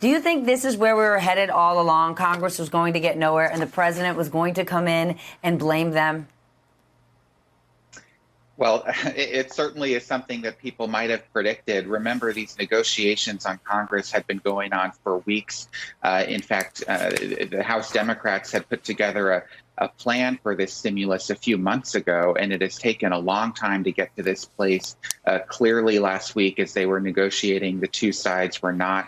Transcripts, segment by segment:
Do you think this is where we were headed all along? Congress was going to get nowhere and the president was going to come in and blame them? Well, it certainly is something that people might have predicted. Remember, these negotiations on Congress had been going on for weeks. In fact, the House Democrats had put together a plan for this stimulus a few months ago, and it has taken a long time to get to this place. Clearly, last week, as they were negotiating, the two sides were not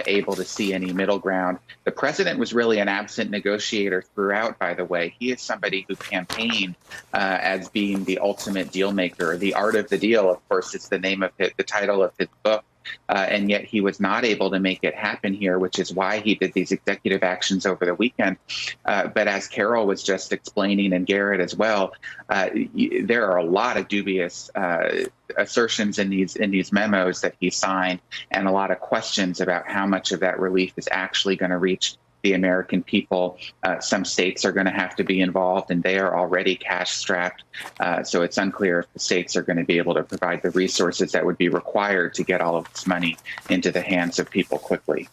able to see any middle ground. The president was really an absent negotiator throughout, by the way. He is somebody who campaigned as being the ultimate deal maker. The Art of the Deal, of course, is the name of the title of his book. And yet he was not able to make it happen here, which is why he did these executive actions over the weekend. But as Carol was just explaining, and Garrett as well, there are a lot of dubious assertions in these memos that he signed, and a lot of questions about how much of that relief is actually going to reach the American people. Some states are going to have to be involved, and they are already cash strapped. So it's unclear if the states are going to be able to provide the resources that would be required to get all of this money into the hands of people quickly.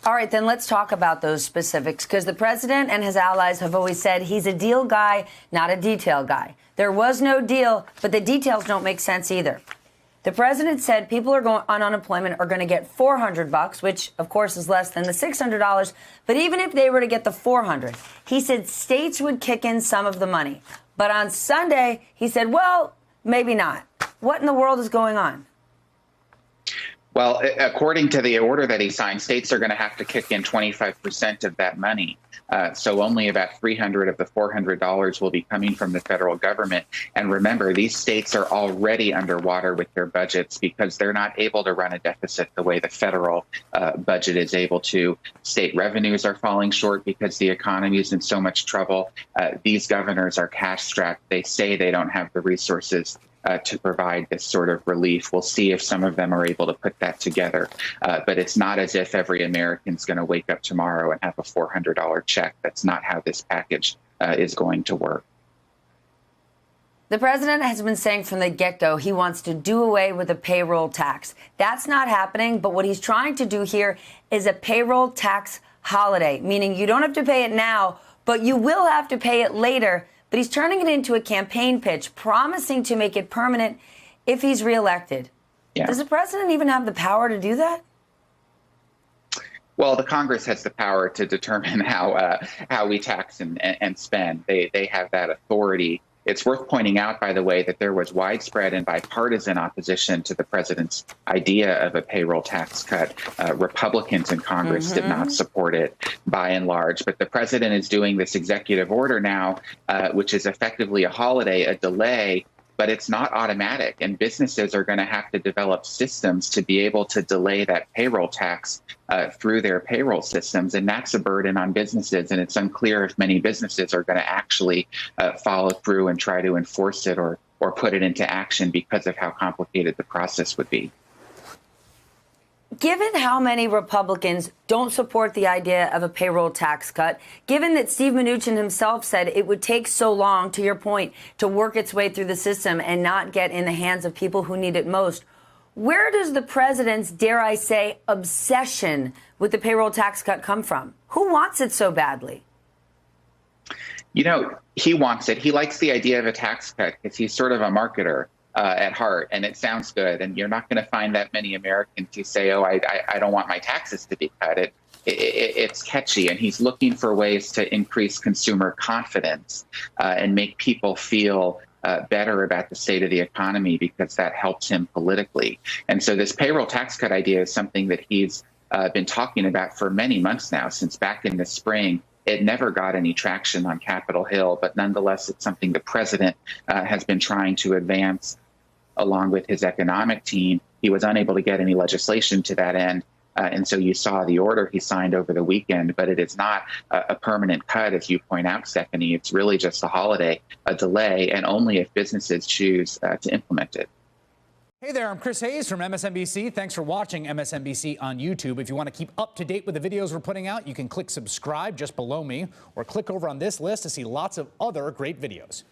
All right, then let's talk about those specifics, because the president and his allies have always said he's a deal guy, not a detail guy. There was no deal, but the details don't make sense either. The president said people are going on unemployment are going to get $400, which of course is less than the $600. But even if they were to get the $400, he said states would kick in some of the money. But on Sunday, he said, well, maybe not. What in the world is going on? Well, according to the order that he signed, states are going to have to kick in 25% of that money. So only about $300 of the $400 will be coming from the federal government. And remember, these states are already underwater with their budgets because they're not able to run a deficit the way the federal budget is able to. State revenues are falling short because the economy is in so much trouble. These governors are cash strapped. They say they don't have the resources to provide this sort of relief. We'll see if some of them are able to put that together. But it's not as if every American's going to wake up tomorrow and have a $400 check. That's not how this package is going to work. The president has been saying from the get-go he wants to do away with the payroll tax. That's not happening, but what he's trying to do here is a payroll tax holiday, meaning you don't have to pay it now, but you will have to pay it later. But he's turning it into a campaign pitch, promising to make it permanent if he's reelected. Yeah. Does the president even have the power to do that? Well, the Congress has the power to determine how we tax and spend. They have that authority. It's worth pointing out, by the way, that there was widespread and bipartisan opposition to the president's idea of a payroll tax cut. Republicans in Congress did not support it by and large. But the president is doing this executive order now, which is effectively a holiday, a delay, but it's not automatic. And businesses are going to have to develop systems to be able to delay that payroll tax through their payroll systems. And that's a burden on businesses. And it's unclear if many businesses are going to actually follow through and try to enforce it or put it into action because of how complicated the process would be. Given how many Republicans don't support the idea of a payroll tax cut, given that Steve Mnuchin himself said it would take so long, to your point, to work its way through the system and not get in the hands of people who need it most, where does the president's, dare I say, obsession with the payroll tax cut come from? Who wants it so badly? You know, he wants it. He likes the idea of a tax cut because he's sort of a marketer at heart, and it sounds good. And you're not going to find that many Americans who say, oh, I don't want my taxes to be cut. It's catchy, and he's looking for ways to increase consumer confidence and make people feel better about the state of the economy because that helps him politically. And so this payroll tax cut idea is something that he's been talking about for many months now, since back in the spring. It never got any traction on Capitol Hill, but nonetheless, it's something the president has been trying to advance along with his economic team. He was unable to get any legislation to that end. And so you saw the order he signed over the weekend, but it is not a permanent cut, as you point out, Stephanie. It's really just a holiday, a delay, and only if businesses choose to implement it. Hey there, I'm Chris Hayes from MSNBC. Thanks for watching MSNBC on YouTube. If you want to keep up to date with the videos we're putting out, you can click subscribe just below me or click over on this list to see lots of other great videos.